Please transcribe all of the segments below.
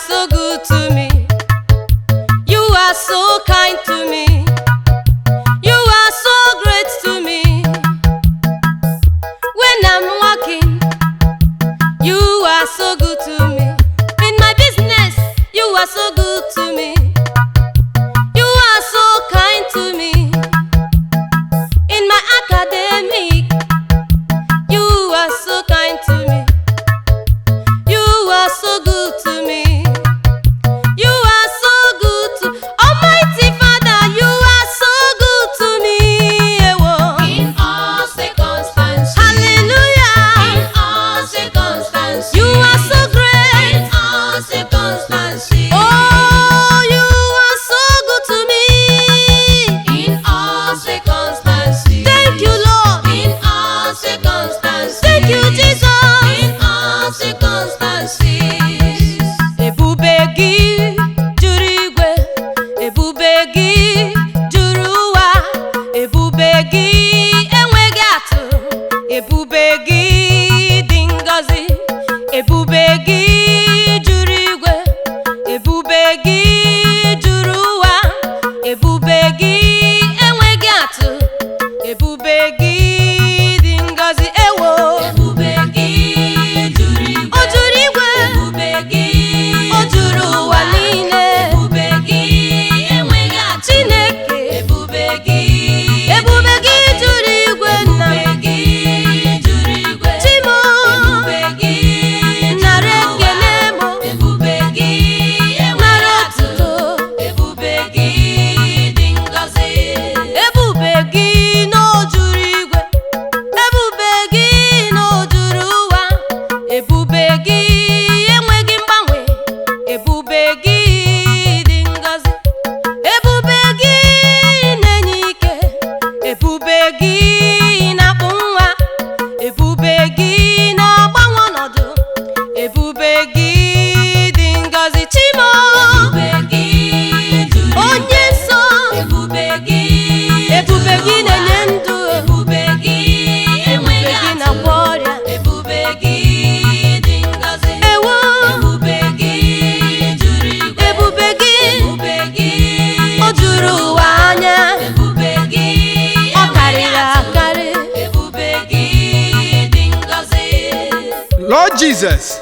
so good to me. You are so kind to me. You are so great to me. When I'm walking, you are so good to me. In my business, you are so good to me. You are so kind to me. In my academic, you are so kind to me. You are so good to me. You are so good to Almighty Father. You are so good to me. In all circumstances. Hallelujah. In all circumstances. You are so great. In all circumstances. Oh, you are so good to me. In all circumstances. Thank you, Lord. In all circumstances. Thank you, Jesus. In all circumstances. Ebube gị juru igwe, ebube gị juru ụwa, ebube gị enweghị atụ, ebube gị dị ngọzi, ebube gị juru igwe, ebube gị juru ụwa, ebube gị enweghị atụ, ebube gị dị ngọzi. Ewo, Ebube gị juru igwe. o juru igwe, Ebube gị o juru ụwa niile. Ebube gị enweghị atụ. Chineke, Ebube gị ebube gị juru igwe nna m. Ebube gị juru igwe. Chimo, Ebube gị nara juru ụwa. ekele m, Ebube gị nara enweghị atụ. otuto. Ebube gị dị ngọzi. Ebube gị na o juru igwe, ebube gị na o juru ụwa, ebube gị enweghị mgbanwe, ebube gị dị ngọzi, ebube gị na-enye ike, ebube gị na-akpụ nwa, ebube gị na-agbanwe ọnọdụ, ebube gị dị ngọzi. Chimo, Ebube gị juru igwe. onye nsọ, Ebube gị ebube juru gị ụwa. na-enye ndụ, Ebube gị ebube enweghị gị atụ. na-agwọ ọrịa. Ebube gị dị ngọzi. Ewo, Ebube gị juru igwe. ebube gị Ebube gị o juru ụwa anya, Ebube gị ọ enweghị karịrị atụ. akarị. Ebube gị dị ngọzi. Lord Jesus,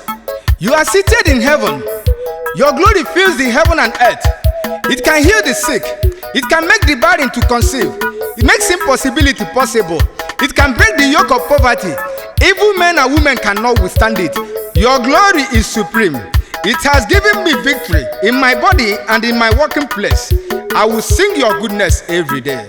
you are seated in heaven. Your glory fills the heaven and earth. It can heal the sick. It can make the barren to conceive. It makes impossibility possible. It can break the yoke of poverty. Evil men and women cannot withstand it. Your glory is supreme. It has given me victory in my body and in my working place. I will sing your goodness every day.